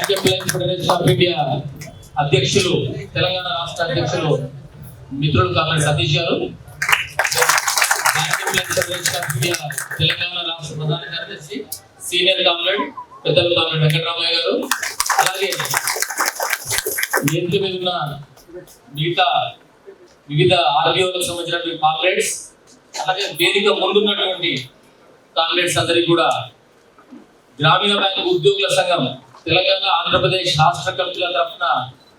Bank employees federation of India అధ్యక్షులు, తెలంగాణ రాష్ట్ర అధ్యక్షులు మిత్రులు కామెంట్ సతీష్ గారు, bank employees federation of India Telangana రాష్ట్ర ప్రధాన కార్యదర్శి సీనియర్ కామ్రేడ్ పెద్దలు కామ్రేడ్ వెంకటరామయ్య గారు, అలాగే వేదిక మీద ఉన్న మిగతా వివిధ ఆర్బీఓలకు సంబంధించినటువంటి కామ్రేడ్స్, అలాగే వేదిక ముందున్నటువంటి కామ్రేడ్స్ అందరికీ కూడా గ్రామీణ బ్యాంకు ఉద్యోగుల సంఘం తెలంగాణ ఆంధ్రప్రదేశ్ రాష్ట్ర కమిటీల తరఫున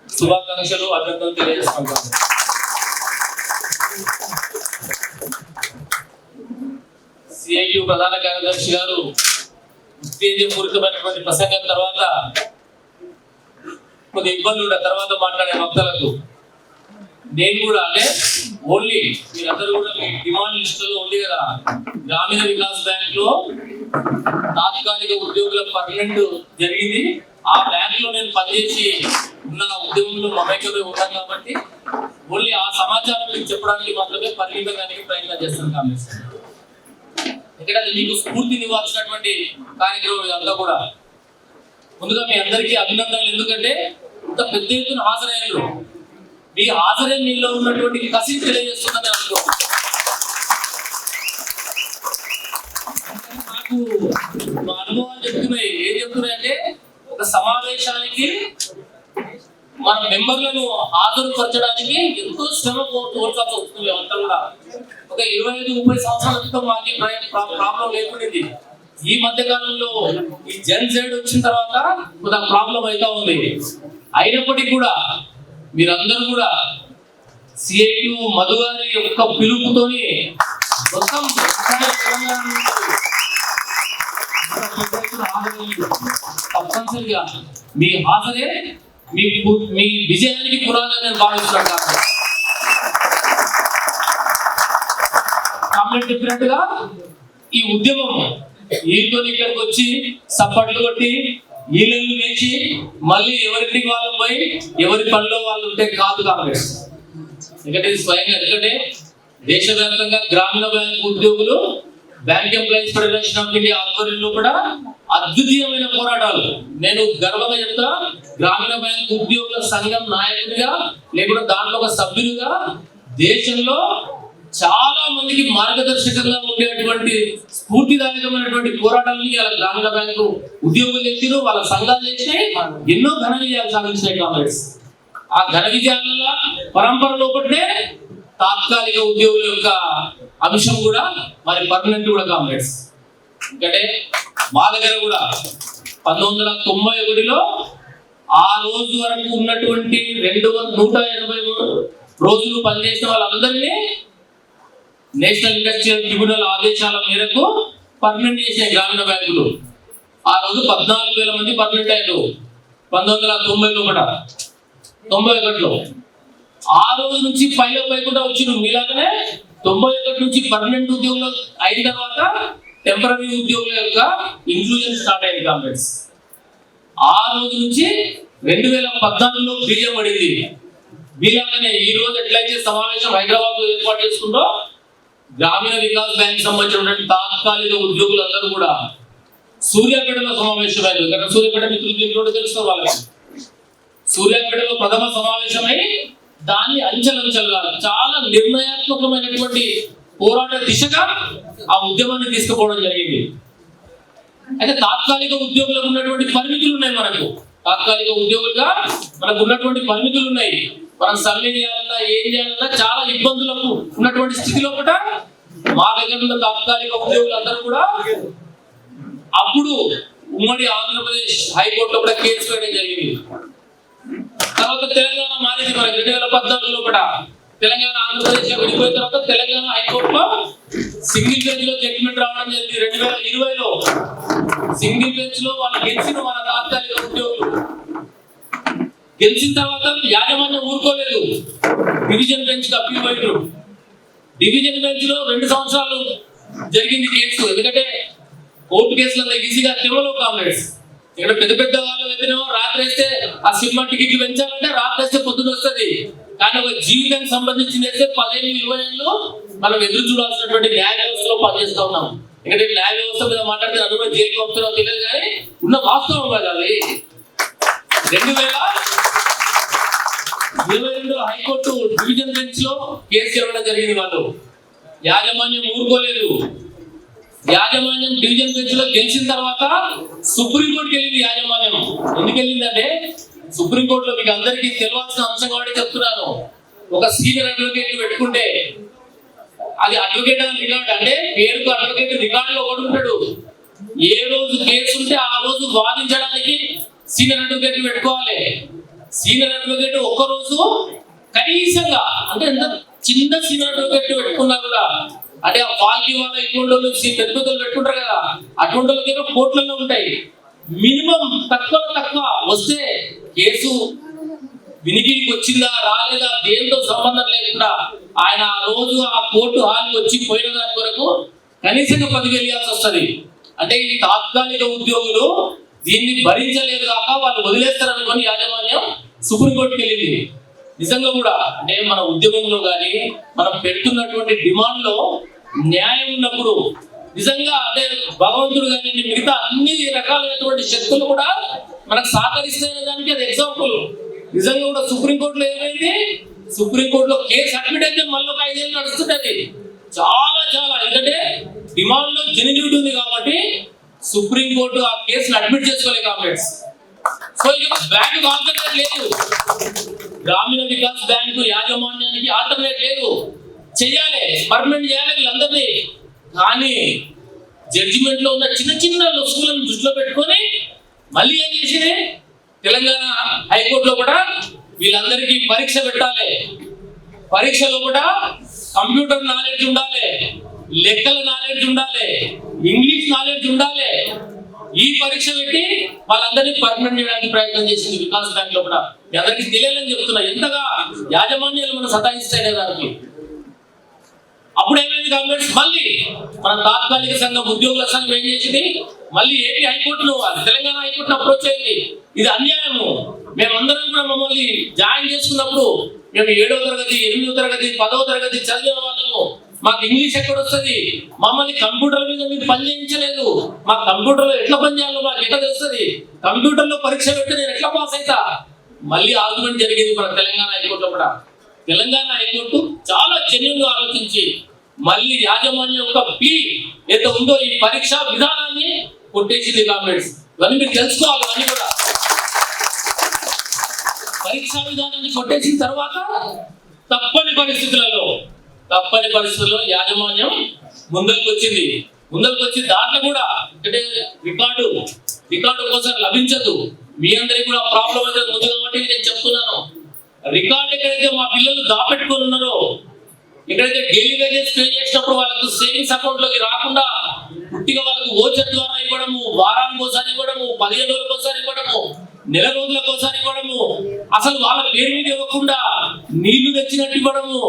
శుభాకాంక్షలు, అభినందనలు తెలియజేస్తున్నాం. సిఐటియు ప్రధాన కార్యదర్శి గారు ఉత్తేజపూరితమైనటువంటి ప్రసంగం తర్వాత కొద్ది ఇబ్బందులు ఉన్న తర్వాత మాట్లాడే వక్తలకు నేను కూడా అంటే ఓన్లీ మీరందరూ కూడా మీ డిమాండ్ లిస్టులో ఉంది కదా, గ్రామీణ వికాస్ బ్యాంక్ లో తాత్కాలిక ఉద్యోగుల పర్మనెంట్ జరిగింది. ఆ బ్యాంక్ లో నేను పనిచేసి ఉన్న ఉద్యోగంలో మమైకమే ఉన్నాను కాబట్టి ఓన్లీ ఆ సమాచారం మీకు చెప్పడానికి మాత్రమే పరిమితంగానికి ప్రయత్నం చేస్తాను కాంగ్రెస్. ఎందుకంటే మీకు స్ఫూర్తినివ్వాల్సినటువంటి కార్యక్రమం ఇదంతా కూడా. ముందుగా మీ అందరికీ అభినందనలు, ఎందుకంటే ఇంత పెద్ద ఎత్తున హాజరయ్యారు. మీ హాజరే మీలో ఉన్నటువంటి కసిని తెలియజేస్తుందని అనుకుంటున్నాను. నాకు మా అనుభవాలు చెప్తున్నాయి. ఏం చెప్తున్నాయంటే, ఒక సమావేశానికి మన మెంబర్లను హాజరుపరచడానికి ఎంతో శ్రమ కోర్చాల్సి వస్తుంది. అంతా కూడా ఒక 25-30 సంవత్సరాల క్రితం మాకు ప్రాబ్లం లేకుండింది. ఈ మధ్య కాలంలో ఈ జెన్ జెడ్ వచ్చిన తర్వాత కొంత ప్రాబ్లం అవుతా ఉంది. అయినప్పటికీ కూడా మీరందరూ కూడా సిఐటియు మధు గారి యొక్క పిలుపుతోని మొత్తం తప్పనిసరిగా మీ హాజరే మీ విజయానికి పునాదని నేను భావిస్తున్నాను. కామెంట్ డిఫరెంట్ గా ఈ ఉద్యమం వీరితో ఇక్కడికి వచ్చి సప్పట్లు కొట్టి ఈలలు వేసి మళ్ళీ ఎవరింటికి వాళ్ళు పోయి ఎవరి పనిలో వాళ్ళు ఉంటే కాదు కాంగ్రెస్. ఎందుకంటే ఇది స్వయంగా, ఎందుకంటే దేశవ్యాప్తంగా గ్రామీణ బ్యాంక్ ఉద్యోగులు bank employees federation of India ఆధ్వర్యంలో కూడా అద్వితీయమైన పోరాటాలు. నేను గర్వంగా చెప్తా, గ్రామీణ బ్యాంక్ ఉద్యోగుల సంఘం నాయకుడిగా లేకుండా దాంట్లో ఒక సభ్యులుగా దేశంలో చాలా మందికి మార్గదర్శకంగా ఉండేటువంటి స్ఫూర్తిదాయకమైనటువంటి పోరాటాలని గ్రామీణ బ్యాంకు ఉద్యోగులు చేసిరు, వాళ్ళ సంఘాలు చేసినాయి, ఎన్నో ఘన విజయాలు సాధించినాయి కాంగ్రెస్. ఆ ఘన విజయాల పరంపర లోపటే తాత్కాలిక ఉద్యోగుల యొక్క అంశం కూడా మరి పర్మనెంట్ కూడా కాంగ్రెస్. ఎందుకంటే మా దగ్గర కూడా 1991లో ఆ రోజు వరకు ఉన్నటువంటి 180 రోజులు పనిచేసిన వాళ్ళందరినీ నేషనల్ ఇండస్ట్రియల్ ట్రిబ్యునల్ ఆదేశాల మేరకు పర్మనెంట్ చేసిన గ్రామీణ బ్యాంకులు ఆ రోజు 14,000 మంది పర్మనెంట్ అయ్యారు 1990లో కూడా 91లో. ఆ రోజు నుంచి పైలో కూడా వచ్చిన మీలాగానే 91 నుంచి పర్మనెంట్ ఉద్యోగులు అయిన తర్వాత టెంపరరీ ఉద్యోగుల యొక్క ఇంక్లూజన్ స్టార్ట్ అయింది కాంగ్రెస్. ఆ రోజు నుంచి 2014లో బీజం పడింది. మీలాగానే ఈ రోజు ఎట్లయితే సమావేశం హైదరాబాద్ లో ఏర్పాటు చేసుకుంటూ గ్రామీణ వికాస్ బ్యాంక్ సంబంధించినటువంటి తాత్కాలిక ఉద్యోగులందరూ కూడా సూర్యాపేటలో సమావేశమైంది. ఎందుకంటే సూర్యాపేట మిత్రులు తెలుస్తారు వాళ్ళకి. సూర్యాపేటలో ప్రథమ సమావేశమై దాన్ని అంచెలంచెలుగా చాలా నిర్ణయాత్మకమైనటువంటి పోరాట దిశగా ఆ ఉద్యమాన్ని తీసుకుపోవడం జరిగింది. అయితే తాత్కాలిక ఉద్యోగులకు ఉన్నటువంటి పరిమితులు ఉన్నాయి. తాత్కాలిక ఉద్యోగులుగా మనకు ఉన్నటువంటి పరిమితులు ఉన్నాయి. మనం సమ్మె చేయాలన్నా ఏం చేయాలన్నా చాలా ఇబ్బందులకు ఉన్నటువంటి స్థితిలో కూడా మా దగ్గర ఉన్న తాత్కాలిక ఉద్యోగులందరూ కూడా అప్పుడు ఉమ్మడి ఆంధ్రప్రదేశ్ హైకోర్టులో కూడా కేసు వేయడం జరిగింది. తర్వాత తెలంగాణ మారింది. మనకి 2014లో కూడా తెలంగాణ ఆంధ్రప్రదేశ్ విడిపోయిన తర్వాత తెలంగాణ హైకోర్టులో సింగిల్ బెంచ్ లో జడ్జిమెంట్ రావడం జరిగింది. 2020లో సింగిల్ బెంచ్ లో వాళ్ళు గెలిచిన మన తాత్కాలిక ఉద్యోగులు గెలిచిన తర్వాత యాజమాన్యం ఊరుకోలేదు, డివిజన్ బెంచ్ కి అప్పీల్ పోయారు. డివిజన్ బెంచ్ లో 2 సంవత్సరాలు జరిగింది కేసు. ఎందుకంటే కోర్టు కేసులు ఈజీగా తెవలో కాంగ్రెస్. ఇక్కడ పెద్ద పెద్ద వాళ్ళు అయితేనేమో రాత్రి వేస్తే ఆ సినిమా టికెట్లు పెంచాలంటే రాత్రి వేస్తే పొద్దున వస్తుంది. కానీ ఒక జీవితానికి సంబంధించింది అయితే 15-20 ఏళ్ళు మనం ఎదురు చూడాల్సినటువంటి న్యాయ వ్యవస్థలో పనిచేస్తూ ఉన్నాం. ఎందుకంటే న్యాయ వ్యవస్థ మీద మాట్లాడితే అందరూ జైలుకి వస్తున్నారో తెలియదు, కానీ ఉన్న వాస్తవం కదా అది. 2022 హైకోర్టు డివిజన్ బెంచ్ లో కేసు గెలవడం జరిగింది. వాళ్ళు యాజమాన్యం ఊరుకోలేదు. యాజమాన్యం డివిజన్ బెంచ్ లో గెలిచిన తర్వాత సుప్రీంకోర్టుకి వెళ్ళింది యాజమాన్యం. ఎందుకు వెళ్ళిందంటే సుప్రీంకోర్టులో మీకు అందరికీ తెలియాల్సిన అంశం కాబట్టి చెప్తున్నాను. ఒక సీనియర్ అడ్వకేట్ పెట్టుకుంటే అది అడ్వకేట్ అని రికార్డ్, అంటే పేరుకు అడ్వకేట్ రికార్డులో కూడా ఉంటాడు. ఏ రోజు కేసు ఉంటే ఆ రోజు వాదించడానికి సీనియర్ అడ్వకేట్ పెట్టుకోవాలి. సీనియర్ అడ్వకేట్ ఒక్కరోజు కనీసంగా, అంటే ఎంత చిన్న సీనియర్ అడ్వకేట్ పెట్టుకున్నా కూడా, అంటే ఆ పాల్కి వాళ్ళ ఇటువంటి పెద్దలు పెట్టుకుంటారు కదా, అటువంటి వాళ్ళకి కోర్టులలో ఉంటాయి. మినిమం తక్కువ వస్తే కేసు వినికిడికి వచ్చిందా రాలేదా దేంతో సంబంధం లేకుండా ఆయన ఆ రోజు ఆ కోర్టు హాల్కి వచ్చి పోయిన దాని కొరకు కనీసంగా 10,000 ఇవ్వాల్సి వస్తుంది. అంటే ఈ తాత్కాలిక ఉద్యోగులు దీన్ని భరించలేదు కాక వాళ్ళు వదిలేస్తారనుకొని యాజమాన్యం సుప్రీంకోర్టుకి వెళ్ళింది. నిజంగా కూడా అంటే మన ఉద్యోగంలో కానీ మనం పెడుతున్నటువంటి డిమాండ్ లో న్యాయం ఉన్నప్పుడు నిజంగా అంటే భగవంతుడు కానీ మిగతా అన్ని రకాలైనటువంటి శక్తులు కూడా మనకు సహకరిస్తాయనే దానికి అది ఎగ్జాంపుల్. నిజంగా కూడా సుప్రీంకోర్టులో ఏమైంది, సుప్రీంకోర్టులో కేసు అడ్మిట్ అయితే మళ్ళీ ఒక 5 ఏళ్ళు నడుస్తుంటది. చాలా ఎందుకంటే డిమాండ్ లో జెన్యూనిటీ ఉంది కాబట్టి సుప్రీంకోర్టు ఆ కేసును అడ్మిట్ చేసుకోలేదు కాంప్లెక్స్. సో ఇక బ్యాంకు ఆల్టర్నేట్ లేదు, గ్రామీణ వికాస్ బ్యాంకు యాజమాన్యానికి ఆల్టర్నేట్ లేదు, చెయ్యాలి, పర్మనెంట్ చేయాలి వీళ్ళందరినీ. కానీ జడ్జిమెంట్ లో ఉన్న చిన్న లొసుగులను దృష్టిలో పెట్టుకొని మళ్ళీ ఏం చేసింది, తెలంగాణ హైకోర్టులో కూడా వీళ్ళందరికీ పరీక్ష పెట్టాలి. పరీక్షలో కూడా కంప్యూటర్ నాలెడ్జ్ ఉండాలి, లెక్కల నాలెడ్జ్ ఉండాలి, ఇంగ్లీష్ నాలెడ్జ్ ఉండాలి. ఈ పరీక్ష పెట్టి వాళ్ళందరినీ పర్మనెంట్ చేయడానికి ప్రయత్నం చేసింది వికాస్ బ్యాంక్ లో కూడా. మీ అందరికీ తెలియాలని చెప్తున్నా ఎంతగా యాజమాన్యాలు మనం సతాయిస్తాయి దానికి. అప్పుడు ఏమైంది కాంగ్రెస్ మళ్ళీ మన తాత్కాలిక సంఘం ఉద్యోగుల సంఘం ఏం చేసింది, మళ్ళీ ఏపీ హైకోర్టును తెలంగాణ హైకోర్టును అప్రోచ్ అయింది. ఇది అన్యాయము, మేమందరం కూడా మమ్మల్ని జాయిన్ చేసుకున్నప్పుడు మేము 7వ తరగతి 8వ తరగతి 10వ తరగతి చదివిన వాళ్ళము, మాకు ఇంగ్లీష్ ఎక్కడ వస్తుంది, మమ్మల్ని కంప్యూటర్ మీద మీరు పని చేయించలేదు, మా కంప్యూటర్లో ఎట్లా పని చేయాలో మాకు ఎట్లా తెలుస్తుంది, కంప్యూటర్లో పరీక్ష పెట్టి నేను ఎట్లా పాస్ అవుతా. మళ్ళీ ఆర్గ్యుమెంట్ జరిగింది మన తెలంగాణ హైకోర్టులో కూడా. తెలంగాణ హైకోర్టు చాలా జెన్యూన్ గా ఆలోచించి మళ్ళీ యాజమాన్యం యొక్క పీ ఏదో ఉందో ఈ పరీక్షా విధానాన్ని కొట్టేసింది కామెంట్స్. ఇవన్నీ మీరు తెలుసుకోవాలి. ఇవన్నీ కూడా పరీక్షా విధానాన్ని కొట్టేసిన తర్వాత తప్పని పరిస్థితులలో యాజమాన్యం ముందరికి వచ్చి దాంట్లో కూడా అంటే రికార్డు కోసం లభించదు. మీ అందరికి కూడా ప్రాబ్లం అయితే ముందు కాబట్టి నేను చెప్తున్నాను. రికార్డు ఎక్కడైతే మా పిల్లలు దాపెట్టుకొని ఉన్నారో, ఎక్కడైతే డైలీ వేజెస్ పే చేసినప్పుడు వాళ్ళకు సేవింగ్స్ అకౌంట్ లోకి రాకుండా పుట్టిగా వాళ్ళకు ఓచర్ ద్వారా ఇవ్వడము, వారానికి ఒకసారి ఇవ్వడము, 15 రోజులకు ఒకసారి ఇవ్వడము, నెల రోజులకు ఒకసారి ఇవ్వడము, అసలు వాళ్ళ పేరు మీద ఇవ్వకుండా నీళ్లు తెచ్చినట్టు ఇవ్వడము,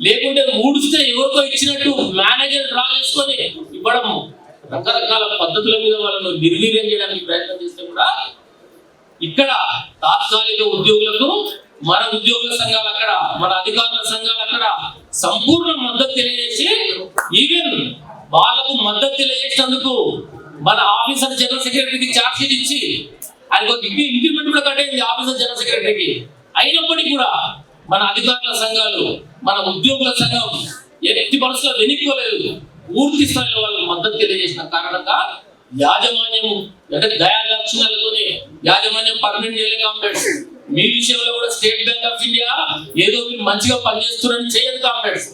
లేకుంటే ఊడిస్తే ఎవరికో ఇచ్చినట్టు మేనేజర్ డ్రా చేసుకొని ఇవ్వడము, రకరకాల పద్ధతుల మీద వాళ్ళను నిర్వీర్యం చేయడానికి ప్రయత్నం చేస్తే కూడా ఇక్కడ తాత్కాలిక ఉద్యోగులకు మన ఉద్యోగుల సంఘాలు అక్కడ, మన అధికారుల సంఘాలు అక్కడ సంపూర్ణ మద్దతు తెలియజేసి, ఈవెన్ వాళ్ళకు మద్దతు తెలియజేసినందుకు మన ఆఫీసర్ జనరల్ సెక్రటరీకి ఛార్జ్ షీట్ ఇచ్చి ఆయనకు ఇంక్రిమెంట్ కూడా కట్టేది ఆఫీసర్ జనరల్ సెక్రటరీకి. అయినప్పటికీ కూడా మన అధికారుల సంఘాలు, మన ఉద్యోగుల సంఘం ఎట్టి పరిస్థితుల్లో వెనుక్కోలేదు. పూర్తి స్థాయిలో వాళ్ళకు మద్దతు తెలియజేసిన కారణంగా యాజమాన్యం అంటే దయాదాక్షిణ్యాలతోనే యాజమాన్యం పర్మనెంట్ చేయలేదు కాంప్లెక్స్. మీ విషయంలో కూడా స్టేట్ బ్యాంక్ ఆఫ్ ఇండియా ఏదో మీరు మంచిగా పనిచేస్తున్నారని చేయదు కాంప్లెక్స్.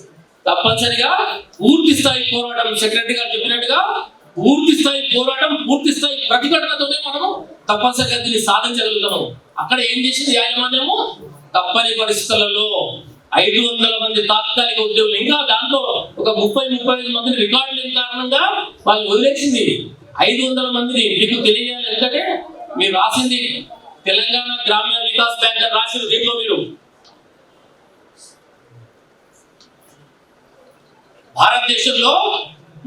తప్పనిసరిగా పూర్తి స్థాయి పోరాటం, సెక్రటరీ గారు చెప్పినట్టుగా పూర్తి స్థాయి పోరాటం, పూర్తి స్థాయి ప్రతిఘటనతోనే మనము తప్పనిసరిగా దీన్ని సాధించగలుగుతాము. అక్కడ ఏం చేసింది యాజమాన్యము, తప్పని పరిస్థితులలో 500 మంది తాత్కాలిక ఉద్యోగులు, ఇంకా దాంట్లో ఒక 30-35 మందిని రికార్డు లేని కారణంగా వాళ్ళు వదిలేసింది. 500 మందిని మీకు తెలియాలి. ఎందుకంటే మీరు రాసింది తెలంగాణ గ్రామీణ వికాస్ బ్యాంక్ రాసిన దీంట్లో మీరు భారతదేశంలో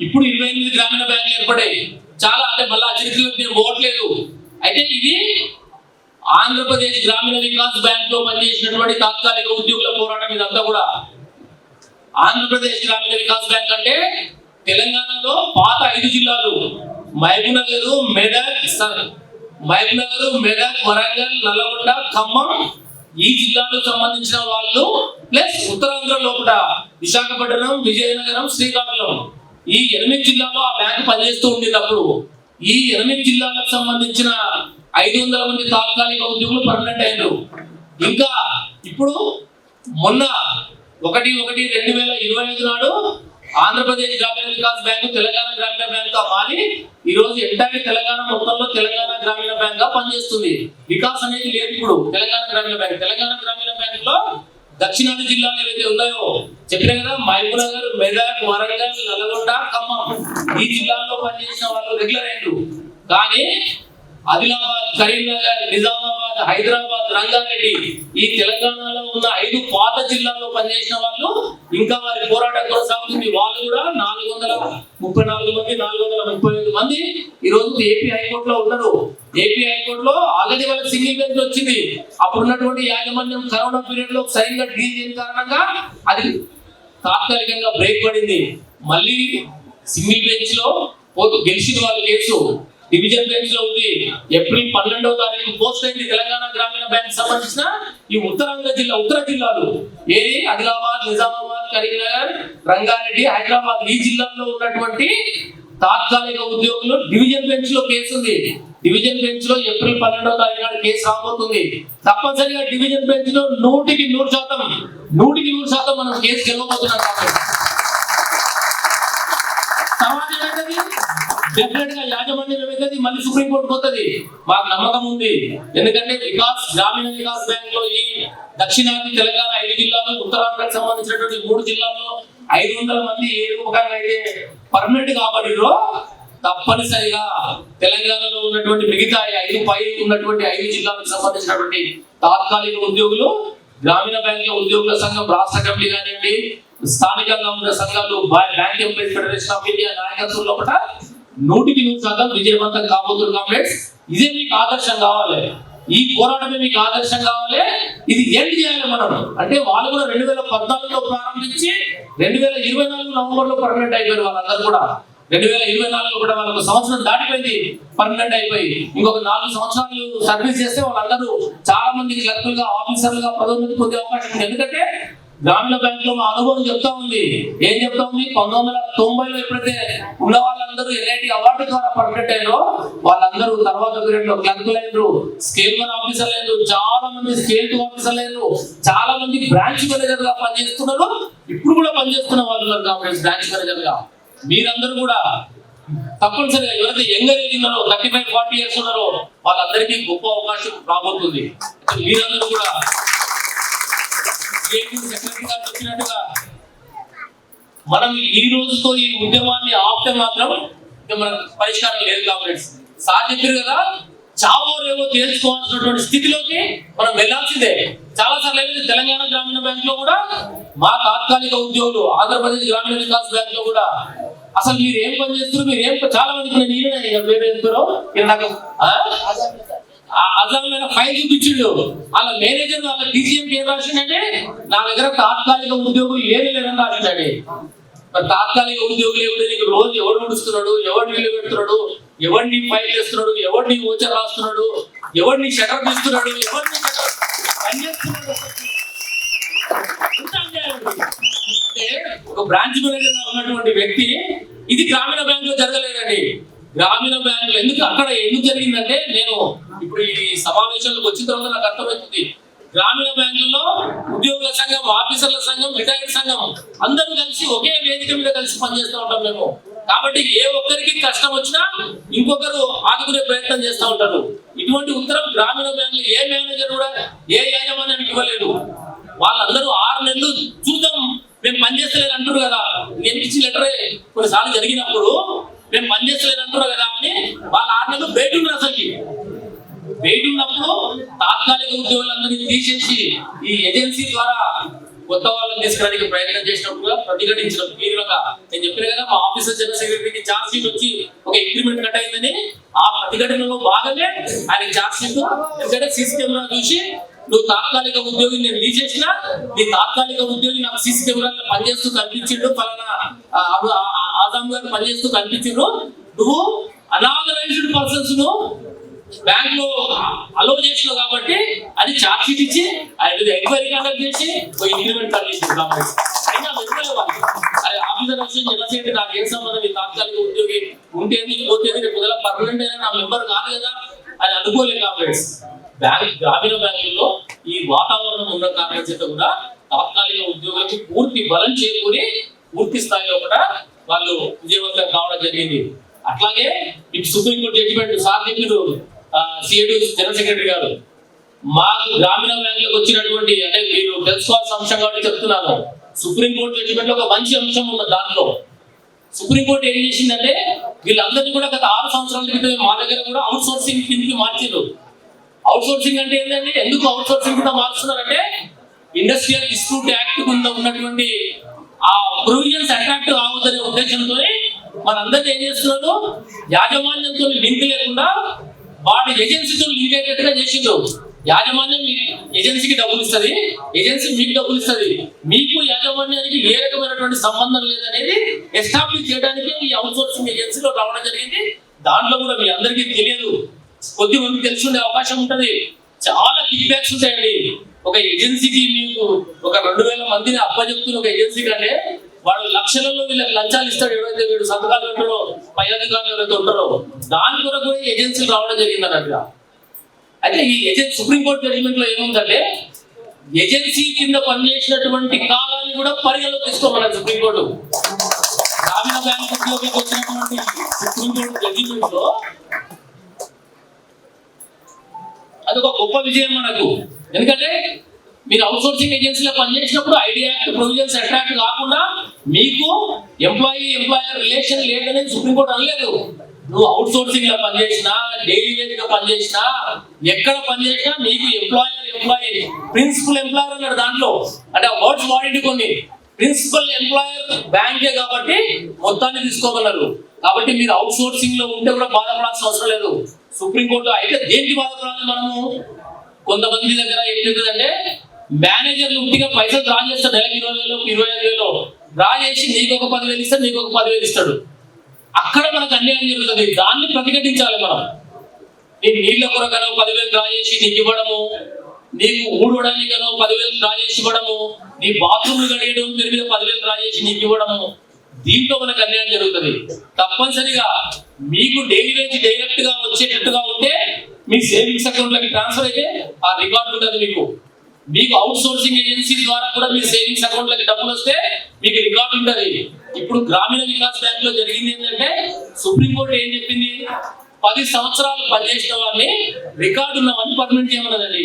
ఇప్పుడు 28 గ్రామీణ బ్యాంకులు ఏర్పడాయి. చాలా అంటే మళ్ళీ చరిత్రలోకి నేను పోవట్లేదు. అయితే ఇది ఆంధ్రప్రదేశ్ గ్రామీణ వికాస్ బ్యాంక్ లో పనిచేసినటువంటి తాత్కాలిక ఉద్యోగుల పోరాటం ఇదంతా కూడా. ఆంధ్రప్రదేశ్ గ్రామీణ వికాస్ బ్యాంక్ అంటే తెలంగాణలో పాత 5 జిల్లాలు మహబూబ్నగర్, మెదక్, మహబూబ్నగర్, మెదక్, వరంగల్, నల్గొండ, ఖమ్మం ఈ జిల్లాలకు సంబంధించిన వాళ్ళు ప్లస్ ఉత్తరాంధ్ర లోపల విశాఖపట్నం, విజయనగరం, శ్రీకాకుళం ఈ 8 జిల్లాలో ఆ బ్యాంకు పనిచేస్తూ ఉండినప్పుడు ఈ 8 జిల్లాలకు సంబంధించిన 500 మంది తాత్కాలిక ఉద్యోగులు పర్మనెంట్ అయ్యారు. ఇంకా ఇప్పుడు మొన్న 1/1/2025 నాడు ఆంధ్రప్రదేశ్ గ్రామీణ వికాస్ బ్యాంకు తెలంగాణ గ్రామీణ బ్యాంక్ గా మారి ఈ రోజు ఎంటైర్ తెలంగాణ మొత్తంలో తెలంగాణ గ్రామీణ బ్యాంక్ గా పనిచేస్తుంది. వికాస్ అనేది లేదు ఇప్పుడు తెలంగాణ గ్రామీణ బ్యాంక్. తెలంగాణ గ్రామీణ బ్యాంక్ లో దక్షిణాది జిల్లాలు ఏవైతే ఉన్నాయో చెప్పినా కదా, మహబూబ్నగర్, మెదక్, వరంగల్, నల్గొండ, ఖమ్మం ఈ జిల్లాల్లో పనిచేసిన వాళ్ళు రెగ్యులర్ అయ్యారు. కానీ ఆదిలాబాద్, కరీంనగర్, నిజామాబాద్, హైదరాబాద్, రంగారెడ్డి ఈ తెలంగాణలో ఉన్న 5 పాత జిల్లాల్లో పనిచేసిన వాళ్ళు ఇంకా వారి పోరాటం కొనసాగుతుంది. వాళ్ళు కూడా 434 మంది, 435 మంది ఈ రోజు ఏపీ హైకోర్టులో ఉన్నారు. ఏపీ హైకోర్టులో ఆల్రెడీ వాళ్ళకి సింగిల్ బెంచ్ వచ్చింది. అప్పుడు ఉన్నటువంటి యాజమాన్యం కరోనా పీరియడ్ లో సైన్ గా డీల్ చేయని కారణంగా అది తాత్కాలికంగా బ్రేక్ పడింది. మళ్ళీ సింగిల్ బెంచ్ లో గెలిచిన వాళ్ళ కేసు డివిజన్ బెంచ్ లో ఉంది. ఏప్రిల్ 12వ తారీఖు పోస్ట్ అయింది. తెలంగాణ గ్రామీణ బ్యాంక్ సంబంధించిన ఈ ఉత్తర జిల్లాలు ఏది ఆదిలాబాద్, నిజామాబాద్, కరీంనగర్, రంగారెడ్డి, హైదరాబాద్ ఈ జిల్లాల్లో ఉన్నటువంటి తాత్కాలిక ఉద్యోగులు డివిజన్ బెంచ్ లో కేసు ఉంది. డివిజన్ బెంచ్ లో ఏప్రిల్ 12వ తారీఖు నాడు కేసు రాబోతుంది. తప్పనిసరిగా డివిజన్ బెంచ్ లో 100% మనం కేసు గెలవబోతున్నాం. సమాజం ఏంటది? డెఫినెట్ గా యాజమాన్యం ఏమైతుంది, మళ్ళీ సుప్రీంకోర్టు పోతుంది. మాకు నమ్మకం ఉంది. ఎందుకంటే గ్రామీణ వికాస్ బ్యాంక్ లో ఈ దక్షిణాది తెలంగాణ 5 జిల్లాలు, ఉత్తరాంధ్రకు సంబంధించినటువంటి 3 జిల్లాల్లో 500 మంది ఏ రూపకంగా అయితే పర్మనెంట్ కాబడిరో తప్పనిసరిగా తెలంగాణలో ఉన్నటువంటి మిగతా 5 పై ఉన్నటువంటి 5 జిల్లాలకు సంబంధించినటువంటి తాత్కాలిక ఉద్యోగులు గ్రామీణ బ్యాంకుల ఉద్యోగుల సంఘం రాష్ట్ర కమిటీ కానివ్వండి, స్థానికంగా ఉన్న సంఘాలు, bank employees federation of India నాయకత్వంలో కూడా 100% విజయవంతం కాబోతున్నారు. కాంప్లెక్స్ ఇదే మీకు ఆదర్శం కావాలి. ఈ పోరాటమే మీకు ఆదర్శం కావాలి. ఇది ఎండ్ చేయాలి మనం. అంటే వాళ్ళు కూడా 2014లో ప్రారంభించి 2024 నవంబర్లో పర్మనెంట్ అయిపోయారు. వాళ్ళందరూ కూడా 2024లో కూడా వాళ్ళకు సంవత్సరం దాటిపోయింది పర్మనెంట్ అయిపోయి. ఇంకొక 4 సంవత్సరాలు సర్వీస్ చేస్తే వాళ్ళందరూ చాలా మంది క్లర్కులుగా, ఆఫీసర్లుగా పదోన్నతి పొందే అవకాశం ఉంది. ఎందుకంటే గ్రామీణ బ్యాంక్ లో మా అనుభవం చెప్తా ఉంది. ఏం చెప్తా ఉంది? 1990లో ఎప్పుడైతే ఉన్న వాళ్ళందరూ ఎన్ఐటి అవార్డు ద్వారా పర్మనెంట్ అయ్యారో వాళ్ళందరూ తర్వాత పీరియడ్ లో క్లర్కులు అయ్యారు, స్కేల్ 1 ఆఫీసర్లు అయ్యారు, చాలా మంది స్కేల్ 2 ఆఫీసర్లు అయ్యారు, చాలా మంది బ్రాంచ్ మేనేజర్ గా పనిచేస్తున్నారు. ఇప్పుడు కూడా పనిచేస్తున్న వాళ్ళు ఉన్నారు కాబట్టి బ్రాంచ్ మేనేజర్ గా. మీరందరూ కూడా తప్పనిసరిగా ఎవరైతే యంగర్ ఏజ్ ఉన్నారో 35-40 ఇయర్స్ ఉన్నారో వాళ్ళందరికీ గొప్ప అవకాశం రాబోతుంది. మీరందరూ కూడా సెక్రటరీ గారు చెప్పినట్టుగా మనం ఈ రోజుతో ఈ ఉద్యమాన్ని ఆపితే మాత్రం మనకు పరిష్కారం లేదు. కాబట్టి సార్ చెప్పారు కదా, చావో రేవో తేల్చుకోవాల్సినటువంటి స్థితిలోకి మనం వెళ్లాల్సిందే. చాలా సార్లు అయితే తెలంగాణ గ్రామీణ బ్యాంక్ లో కూడా మా తాత్కాలిక ఉద్యోగులు, ఆంధ్రప్రదేశ్ గ్రామీణ వికాస్ బ్యాంక్ లో కూడా అసలు మీరు ఏం పని చేస్తున్నారు, మీరు ఏం చాలా మందికి వేరే నాకు అజమైన ఫైల్ చూపించిండు. వాళ్ళ మేనేజర్ వాళ్ళ డీసీఎం ఏం రాసిందంటే నా దగ్గర తాత్కాలిక ఉద్యోగులు లేరని రాసిందండి. మరి తాత్కాలిక ఉద్యోగులు ఎవరు రోజు ఎవడు ముడుస్తున్నాడు, ఎవడు నీళ్ళు పెడుతున్నాడు, ఎవరిని ఫైల్ చేస్తున్నాడు, ఎవరిని ఓచర్ రాస్తున్నాడు, ఎవరిని షటర్ తీస్తున్నాడు, ఎవరిని పనిచేస్తున్నాడు. అంటే ఒక బ్రాంచ్ మేనేజర్ ఉన్నటువంటి వ్యక్తి ఇది గ్రామీణ బ్యాంక్ లో జరగలేదండి. గ్రామీణ బ్యాంకులు ఎందుకు జరిగిందంటే, నేను ఇప్పుడు ఈ సమావేశాలకు వచ్చిన తర్వాత నాకు అర్థమవుతుంది. గ్రామీణ బ్యాంకుల్లో ఉద్యోగుల సంఘం, ఆఫీసర్ల సంఘం, రిటైర్డ్ సంఘం అందరూ కలిసి ఒకే వేదిక మీద కలిసి పనిచేస్తూ ఉంటాం మేము. కాబట్టి ఏ ఒక్కరికి కష్టం వచ్చినా ఇంకొకరు ఆదుకునే ప్రయత్నం చేస్తూ ఉంటారు. ఇటువంటి ఉత్తరం గ్రామీణ బ్యాంకులు ఏ మేనేజర్ కూడా ఏ యాజమాన్యానికి ఇవ్వలేదు. వాళ్ళందరూ 6 నెలలు చూద్దాం మేము పనిచేస్తలేదు అంటారు కదా, ఎన్నిచ్చి లెటరే కొన్నిసార్లు జరిగినప్పుడు మేము పనిచేస్తలేదు అంటారు కదా అని వాళ్ళు 6 నెలలు బయట ఉన్నారు. అసలుకి బయట ఉన్నప్పుడు తాత్కాలిక ఉద్యోగులందరినీ తీసేసి ఈ ఏజెన్సీ ద్వారా కొత్త వాళ్ళని తీసుకురావడానికి ప్రయత్నం చేసినప్పుడు ప్రతిఘటించడం. మీరుగా నేను చెప్పిన కదా, మా ఆఫీసర్ జనరల్ సెక్రటరీకి ఛార్జ్ షీట్ వచ్చి ఒక ఇంక్రిమెంట్ కట్ అయిందని ఆ ప్రతిఘటనలో భాగంగా ఆయన ఛార్జ్ షీట్ ఎందుకంటే సీసీ కెమెరా చూసి నువ్వు తాత్కాలిక ఉద్యోగిని నేను తీసేసినా నీ తాత్కాలిక ఉద్యోగి నాకు సీసీ కెమెరాలో పనిచేస్తూ కనిపించిండు, ఫలానా ఆజాం గారు పనిచేస్తూ కనిపించిండ్రు, నువ్వు అనాథరైజ్డ్ పర్సన్స్ ను బ్యాంక్ లో అలో చేసినావు కాబట్టి అది ఛార్జ్ షీట్ ఇచ్చి అది ఎంక్వైరీ కండక్ట్ చేసి ఒక ఇంక్రిమెంట్ కలిగించింది కాంగ్రెస్. అయినా వెంటనే వాళ్ళు అరే ఆఫీసర్ వచ్చి జనసేన నాకు ఏం సంబంధం, ఈ తాత్కాలిక ఉద్యోగి ఉంటేంది పోతేంది, రేపు పొద్దున పర్మనెంట్ అయినా నా మెంబర్ కాదు కదా అని అనుకోలేదు కాంగ్రెస్. గ్రామీణ బ్యాంకుల్లో ఈ వాతావరణం ఉన్న కారణం చేత కూడా తాత్కాలిక ఉద్యోగులకు పూర్తి బలం చేకూరి పూర్తి స్థాయిలో కూడా వాళ్ళు విజయవంతం కావడం జరిగింది. అట్లాగే మీకు సుప్రీంకోర్టు జడ్జిమెంట్ సార్ చెప్పారు, సిఐడి జనరల్ సెక్రటరీ గారు, మాకు గ్రామీణ బ్యాంకులకు వచ్చినటువంటి అంటే మీరు తెలుసుకోవాల్సిన అంశం కాబట్టి చెప్తున్నాను. సుప్రీంకోర్టు జడ్జిమెంట్ లో ఒక మంచి అంశం ఉన్నది. దాంట్లో సుప్రీంకోర్టు ఏం చేసిందంటే వీళ్ళందరినీ కూడా గత 6 సంవత్సరాల క్రితం మా దగ్గర కూడా అవుట్ సోర్సింగ్ కిందకి మార్చారు. అవుట్ సోర్సింగ్ అంటే ఏంటంటే ఎందుకు అవుట్ సోర్సింగ్ కింద మార్చుతున్నారంటే ఇండస్ట్రియల్ డిస్ప్యూట్ యాక్ట్ కింద ఉన్నటువంటి ఆ ప్రొవిజన్స్ అట్రాక్టివ్ అవ్వదనే ఉద్దేశంతో మనందరినీ ఏం చేస్తున్నారు, యాజమాన్యంతో లింక్ లేకుండా వాడి ఏజెన్సీతో లింక్ అయ్యేటట్టుగా చేసిండు. యాజమాన్యం ఏజెన్సీకి డబ్బులు ఇస్తుంది, ఏజెన్సీ మీకు డబ్బులు ఇస్తుంది, మీకు యాజమాన్యానికి ఏ రకమైనటువంటి సంబంధం లేదనేది ఎస్టాబ్లిష్ చేయడానికి ఈ అవుట్ సోర్సింగ్ ఏజెన్సీలో రావడం జరిగింది. దాంట్లో కూడా మీ అందరికీ తెలియదు, కొద్ది మంది తెలిసి ఉండే అవకాశం ఉంటుంది. చాలా కిక్ బ్యాక్స్ ఉంటాయండి. ఒక ఏజెన్సీకి మీకు ఒక 2000 మందిని అప్పచెప్తున్న ఒక ఏజెన్సీ కంటే వాడు లక్షలలో వీళ్ళకి లంచాలు ఇస్తాడు. ఎవరైతే వీడు సంతకాలు ఉంటారో పై అధికారులు ఎవరైతే ఉంటారో దాని కొరకు కూడా ఏజెన్సీలు రావడం జరిగింది అన్నట్టుగా. అయితే ఈ ఏజెన్సీ సుప్రీంకోర్టు జడ్జిమెంట్ లో ఏముందంటే ఏజెన్సీ కింద పనిచేసినటువంటి కాలాన్ని కూడా పరిగణలో తీసుకోమన్నారు సుప్రీంకోర్టు. గ్రామీణ బ్యాంక్ ఉద్యోగికి వచ్చినటువంటి సుప్రీంకోర్టు జడ్జిమెంట్ లో అదొక గొప్ప విజయం మనకు. ఎందుకంటే మీరు అవుట్ సోర్సింగ్ ఏజెన్సీలో పనిచేసినప్పుడు ఐడియా యాక్ట్ ప్రొవిజన్స్ అట్రాక్ట్ కాకుండా మీకు ఎంప్లాయర్ రిలేషన్ లేదనేది సుప్రీంకోర్టు అనలేదు. నువ్వు అవుట్ సోర్సింగ్ లో పనిచేసినా, డైలీ వేజ్ గా పనిచేసినా, ఎక్కడ పనిచేసినా నీకు ఎంప్లాయీ ప్రిన్సిపల్ ఎంప్లాయర్ అన్నాడు దాంట్లో. అంటే వర్డ్స్ వాడింటి కొన్ని. ప్రిన్సిపల్ ఎంప్లాయర్ బ్యాంకే కాబట్టి మొత్తాన్ని తీసుకోగలరు. కాబట్టి మీరు అవుట్ సోర్సింగ్ లో ఉంటే కూడా బాధపడాల్సిన అవసరం లేదు. సుప్రీంకోర్టు అయితే దేనికి బాధపడాలి మనము? కొంతమంది దగ్గర ఏం జరుగుతుందంటే మేనేజర్లు ఉట్టిగా పైసలు డ్రా చేస్తాడు, నెలకు 20,000 25,000 డ్రా చేసి నీకు ఒక 10,000 ఇస్తాడు, నీకు ఒక 10,000 ఇస్తాడు. అక్కడ మనకు అన్యాయం జరుగుతుంది. దాన్ని ప్రతిఘటించాలి మనం. నీ నీళ్ళ కొరకనో 10,000 డ్రా చేసి నీకు ఇవ్వడము, నీకు ఊడవడానికనో 10,000 డ్రా చేసి ఇవ్వడము, నీ బాత్రూమ్లు కడిగడం పేరు మీద 10,000 డ్రా చేసి నీకు ఇవ్వడము, దీంట్లో మనకు అన్యాయం జరుగుతుంది. తప్పనిసరిగా మీకు డైలీ వేజ్ డైరెక్ట్ గా వచ్చేటట్టుగా ఉంటే మీ సేవింగ్స్ అకౌంట్ లకి ట్రాన్స్ఫర్ అయితే ఆ రికార్డు ఉంటుంది. మీకు అవుట్ సోర్సింగ్ ఏజెన్సీ ద్వారా కూడా మీ సేవింగ్స్ అకౌంట్ లకి డబ్బులు వస్తే మీకు రికార్డు ఉంటుంది. ఇప్పుడు గ్రామీణ వికాస్ బ్యాంక్ లో జరిగింది ఏంటంటే సుప్రీంకోర్టు ఏం చెప్పింది, 10 సంవత్సరాలు పనిచేసిన వాళ్ళని రికార్డు ఉన్న వాళ్ళని పర్మనెంట్ చేయమన్నదండి.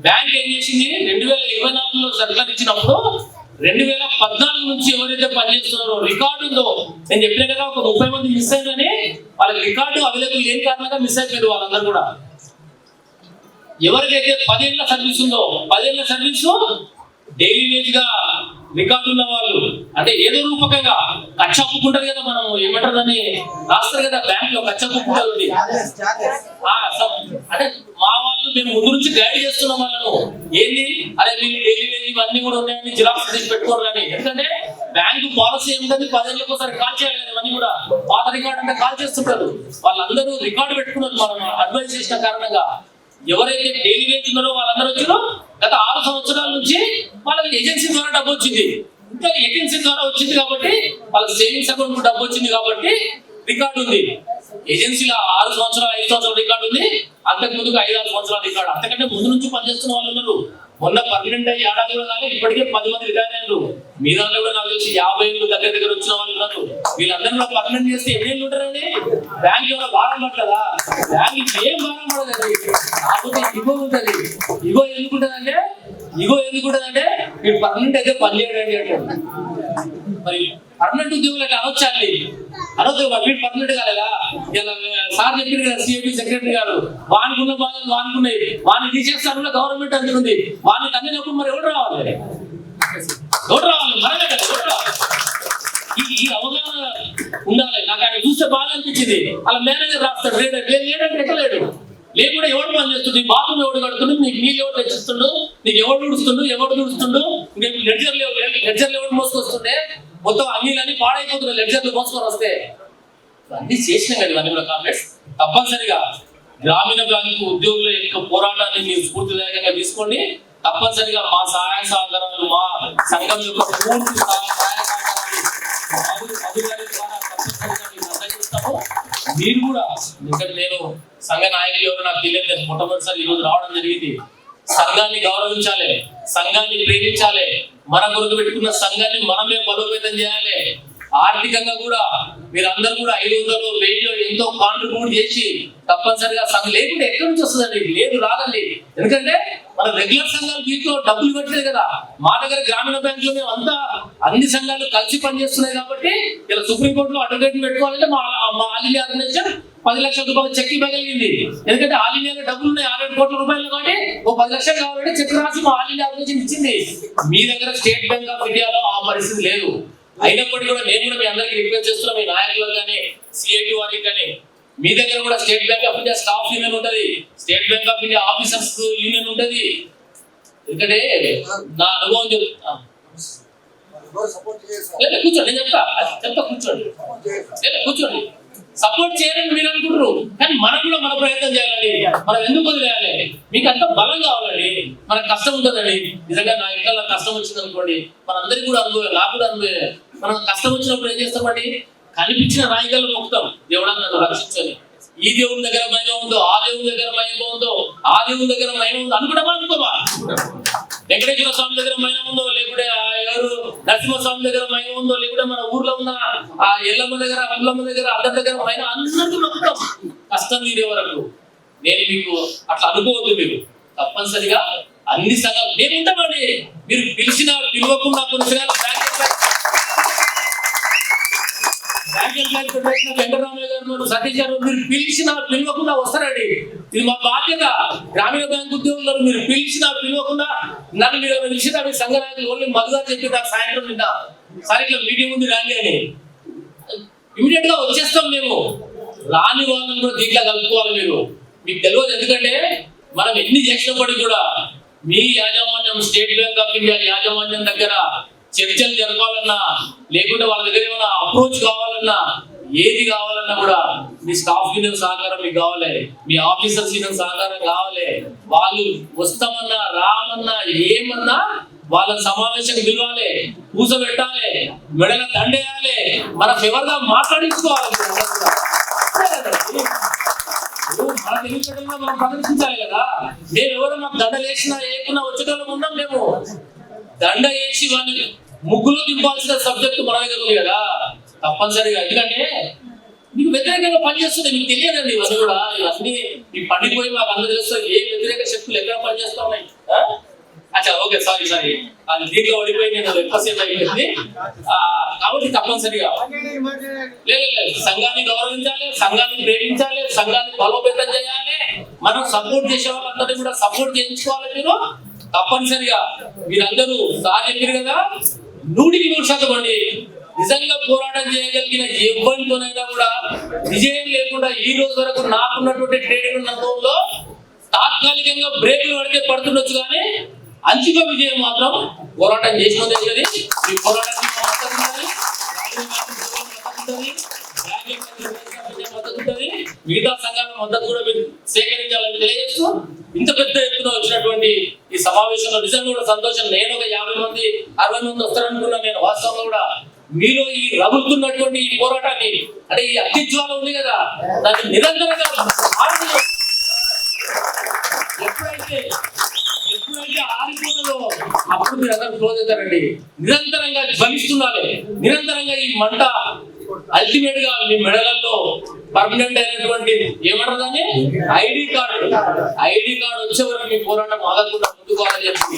బ్యాంక్ ఏం చేసింది, 2024లో సర్కులర్ ఇచ్చినప్పుడు 2014 నుంచి ఎవరైతే పనిచేస్తున్నారో రికార్డు ఉందో, నేను చెప్పిన కదా ఒక 30 మంది మిస్ అయ్యారని, వాళ్ళకి రికార్డు అవైలబుల్ లేని కారణంగా మిస్ అయిపోయారు వాళ్ళందరూ కూడా. ఎవరికైతే 10 ఏళ్ల సర్వీస్ ఉందో 10 ఏళ్ల సర్వీస్ డైలీ వేజ్ గా రికార్డు ఉన్న వాళ్ళు, అంటే ఏదో రూపకంగా కచ్చ ఒప్పుకుంటారు కదా, మనం ఏమంటారు దాన్ని రాస్తారు కదా బ్యాంక్ లో కచ్చ ఒప్పుకుంటారు. అంటే మా వాళ్ళు మేము ముందు నుంచి గైడ్ చేస్తున్నాం వాళ్ళను, ఏంది అరే మీరు డైలీ వేజ్ ఇవన్నీ కూడా ఉన్నాయని జిరాక్స్ తీసి పెట్టుకోరు కానీ. ఎందుకంటే బ్యాంకు పాలసీ ఏమిటంటే 10 ఏళ్ళకి ఒకసారి కాల్ చేయాలి కదా, ఇవన్నీ కూడా పాత రికార్డు అంటే కాల్ చేస్తుంటారు. వాళ్ళందరూ రికార్డు పెట్టుకున్నారు మనం అడ్వైజ్ చేసిన కారణంగా. ఎవరైతే డైలీ వేజ్ ఉన్నారో వాళ్ళందరూ వచ్చినో గత 6 సంవత్సరాల నుంచి వాళ్ళకి ఏజెన్సీ ద్వారా డబ్బు వచ్చింది. ఇంకా ఏజెన్సీ ద్వారా వచ్చింది కాబట్టి వాళ్ళకి సేవింగ్స్ అకౌంట్ డబ్బు వచ్చింది కాబట్టి రికార్డు ఉంది. ఏజెన్సీలో 6 సంవత్సరాలు 5 సంవత్సరాల రికార్డు ఉంది, అంతకు ముందుకు 5-6 సంవత్సరాల రికార్డు. అంతకంటే ముందు నుంచి పనిచేస్తున్న వాళ్ళు ఉన్నారు. మొన్న పర్మనెంట్ అయ్యి ఏడాది కూడా కానీ ఇప్పటికే 10 మంది రిటైర్ అయ్యారు. మీ దాంట్లో కూడా నాకు తెలిసి 50 ఏళ్ళు దగ్గర వచ్చిన వాళ్ళు ఉన్నారు. వీళ్ళందరూ కూడా పర్మనెంట్ చేస్తే ఎన్ని ఏళ్ళు ఉంటారండి? బ్యాంక్ ఏమైనా భారం పడలేదా? బ్యాంక్ ఏం భారం పడదండి. కాకపోతే ఇగో ఉంటుంది. ఇగో ఎందుకుంటుందంటే వీడు పర్మనెంట్ అయితే పని చేయడండి అంటాడు. మరి పర్మనెంట్ ఉద్యోగులు అంటే అనొచ్చాలి, అనొద్దు. వీడు పర్మనెంట్ కాలేదా? ఇలా సార్ చెప్పింది కదా సిఐడి సెక్రటరీ గారు, వానుకున్న బాధలు వానుకున్నాయి, వాడిని తీసేస్తాను గవర్నమెంట్ అందుకుంది, వాడిని తల్లినప్పుడు మరి ఎవరు రావాలి? మనమే కదా ఎవరు రావాలి? ఈ అవగాహన ఉండాలి. నాకు ఆయన చూస్తే బాగా అనిపించింది. అలా మేనేజర్ రాస్తాడు, లేడంటే ఎక్కలేడు. లేకుండా ఎవడు పని చేస్తుంది, బాత్రూమ్ ఎవడు కడుతుండు, నీకు నీళ్ళు ఎవరు తెచ్చిస్తుండు, నీకు ఎవడు ఎవడు తుడుస్తుండు, ఇంకా లెడ్జర్లు ఎవడు మోసుకొస్తుండే, మొత్తం అన్నిలన్నీ పాడైపోతున్నాయి లెడ్జర్లు మోసుకొని వస్తే. అన్ని చేసినాం కదా ఇవన్నీ కూడా కాంగ్రెస్. తప్పనిసరిగా గ్రామీణ బ్యాంకు ఉద్యోగుల యొక్క పోరాటాన్ని మీరు స్ఫూర్తిదాయకంగా తీసుకోండి. తప్పనిసరిగా మా సహాయ సహకారాలు, మా సంఘం యొక్క పూర్తి సహాయ సహకారాలు మధుగారి ద్వారా తప్పనిసరిగా మీకు అందజేస్తాము. మీరు కూడా ఇక్కడ నేను సంఘ నాయకులు ఎవరు నాకు తెలియదు, నేను మొట్టమొదటిసారి ఈరోజు రావడం జరిగింది. సంఘాన్ని గౌరవించాలి, సంఘాన్ని ప్రేమించాలి, మన కొరకు పెట్టుకున్న సంఘాన్ని మనమే బలోపేతం చేయాలి. ఆర్థికంగా కూడా మీరందరూ కూడా 500 1000 ఎంతో కాంట్రిబ్యూట్ చేసి తప్పనిసరిగా సంఘం లేకుంటే ఎక్కడి నుంచి వస్తుందండి? లేదు, రాదండి. ఎందుకంటే మన రెగ్యులర్ సంఘాలు వీటిలో డబ్బులు పెట్టలేదు కదా. మా దగ్గర గ్రామీణ బ్యాంకులో మేము అంతా అన్ని సంఘాలు కలిసి పనిచేస్తున్నాయి కాబట్టి ఇలా సుప్రీంకోర్టులో అడ్వకేట్ పెట్టుకోవాలంటే మా ఆల్ ఇండియా ఆర్గనైజేషన్ 10 లక్షల రూపాయలు చెక్ ఇవ్వగలిగింది. ఎందుకంటే ఆల్ ఇండియాలో డబ్బులు ఉన్నాయి 6 కోట్ల రూపాయలు కాబట్టి ఓ 10 లక్షలు కావాలంటే చెక్ రాసి మా ఆల్ ఇండియా ఆర్గనైజేషన్ ఇచ్చింది. మీ దగ్గర స్టేట్ బ్యాంక్ ఆఫ్ ఇండియాలో ఆ పరిస్థితి లేదు. అయినప్పటికీ కూడా నేను కూడా మీ అందరికీ రిక్వెస్ట్ చేస్తున్నా, మీ నాయకులకు కానీ సిఐటి వారికి కానీ, మీ దగ్గర కూడా State Bank of India staff union ఉంటది, State Bank of India officers union ఉంటది. ఎందుకంటే నా అనుభవం చెప్తా, కూర్చోండి, నేను చెప్తా కూర్చోండి, కూర్చోండి. సపోర్ట్ చేయాలని మీరు అనుకుంటారు, కానీ మనం కూడా మన ప్రయత్నం చేయాలండి. మనం ఎందుకు వదిలేయాలి? మీకు అంత బలం కావాలండి. మనకు కష్టం ఉంటుందండి. నిజంగా నా ఇంట్లో నాకు కష్టం వచ్చింది అనుకోండి, మనందరికీ కూడా అనుభవం, నాకు కూడా అనుభవం. మనం కష్టం వచ్చినప్పుడు ఏం చేస్తామండి? కనిపించిన రాయికల్లో మొక్కుతాం, దేవుడా నన్ను రక్షించని. ఈ దేవుని దగ్గర మహిమ ఉందో, ఆ దేవుని దగ్గర మహిమ ఉందో, ఆ దేవుని దగ్గర మహిమ ఉందో అనుకుంటామా అనుకోమా? వెంకటేశ్వర స్వామి దగ్గర మహిమ ఉందో, లేకుంటే ఎవరు నరసింహస్వామి దగ్గర మహిమ ఉందో, లేకుంటే మన ఊర్లో ఉన్న ఆ ఎల్లమ్మ దగ్గర, పుల్లమ్మ దగ్గర, అందరి దగ్గర మహిమ అందరికీ మొక్కుతాం కష్టం తీరే వరకు. నేను మీకు అట్లా అనుకోవద్దు. మీరు తప్పనిసరిగా అన్ని సంఘాలు మేము ఉంటామండి. మీరు పిలిచినా పిలవకుండా కొన్ని సంఘాలు వెంకటరామయ్య గారు, సతీష్ గారు, మీరు పిలిచినా పిలవకుండా వస్తారండి. ఇది మా బాధ్యత. గ్రామీణ బ్యాంక్ ఉద్యోగులు మీరు పిలిచినా పిలవకుండా నన్ను మీరు పిలిచినా మీ సంఘ నాయకులు ఓన్లీ మధుగా చెప్పి సాయంత్రం నిన్న సరే ఇట్లా మీటింగ్ ఉంది రాండి అని ఇమీడియట్ గా వచ్చేస్తాం. మేము రాని వాళ్ళని కూడా దీంట్లో కలుపుకోవాలి. మీరు మీకు తెలియదు, ఎందుకంటే మనం ఎన్ని చేసినప్పటికీ కూడా మీ యాజమాన్యం, స్టేట్ బ్యాంక్ ఆఫ్ ఇండియా యాజమాన్యం దగ్గర చర్చలు జరగాలన్నా, లేకుంటే వాళ్ళ దగ్గర ఏమైనా అప్రోచ్ కావాలన్నా, ఏది కావాలన్నా కూడా మీ స్టాఫ్ యూనియన్ సహకారం మీకు కావాలి, మీ ఆఫీసర్స్ యూనియన్ సహకారం కావాలి. వాళ్ళు వస్తామన్నా రామన్నా ఏమన్నా వాళ్ళ సమావేశం పిలవాలి, కూర్చోబెట్టాలి, మెడల దండేయాలి, మన ఫేవర్గా మాట్లాడించుకోవాలి. మన తెలివితేటల్లో మనం ప్రదర్శించాలి కదా. మేము ఎవరో మాకు దండ వేసినా ఏకున్నా వచ్చేటోళ్ళం ఉన్నాం. మేము దండ వేసి వాళ్ళని ముగ్గులో దింపాల్సిన సబ్జెక్ట్ మన దగ్గర ఉంది కదా. తప్పనిసరిగా, ఎందుకంటే మీకు వ్యతిరేకంగా పనిచేస్తుంది, మీకు తెలియదండి. ఇవన్నీ కూడా ఇవన్నీ మీకు పండిపోయి మాకు అందరూ తెలుస్తుంది ఏ వ్యతిరేక శక్తులు ఎక్కడ పనిచేస్తా ఉన్నాయి. అచ్చా, ఓకే, సారీ అది దీంట్లో ఓడిపోయి నేను ఎక్కువసేపు అయిపోయింది. కాబట్టి తప్పనిసరిగా లేదు, సంఘాన్ని గౌరవించాలి, సంఘాన్ని ప్రేమించాలి, సంఘాన్ని బలోపేతం చేయాలి. మనం సపోర్ట్ చేసే వాళ్ళందరినీ కూడా సపోర్ట్ చేయించుకోవాలి. మీరు తప్పనిసరిగా మీరందరూ సార్ చెప్పారు కదా, 100% అండి. నిజంగా పోరాటం చేయగలిగిన ఎవరితోనైనా కూడా విజయం లేకుండా ఈ రోజు వరకు నాకున్నటువంటి ట్రేడింగ్ అనుభవంలో తాత్కాలికంగా బ్రేకులు పడితే పడుతుండొచ్చు, కానీ అంతిమ విజయం మాత్రం పోరాటం చేసినదే. ఈ పోరాటానికి మద్దతు ఉంటుంది, మిగతా సంఘాల మద్దతు కూడా మీరు సేకరించాలని తెలియజేస్తూ, ఇంత పెద్ద ఎత్తున వచ్చినటువంటి ఈ సమావేశంలో నిజంగా కూడా సంతోషం. నేను ఒక 50 మంది 60 మంది వస్తారనుకున్నా. నేను వాస్తవంగా కూడా మీలో ఈ రగులుతున్నటువంటి ఈ పోరాటాన్ని, అంటే ఈ అగ్నిజ్వాల ఉంది కదా, దాన్ని నిరంతరంగా ఎప్పుడైతే ఆరిపోతుందో అప్పుడు మీరు అందరూ క్లోజ్ అవుతారండి. నిరంతరంగా జ్వలిస్తుండాలి. నిరంతరంగా ఈ మంట అల్టిమేట్ గా మీ మెడలలో పర్మనెంట్ అయినటువంటి ఏమంటారు దాన్ని ఐడి కార్డు వచ్చే వరకు మీ పోరాటం ఆగకుండా ముందుకోవాలని చెప్పి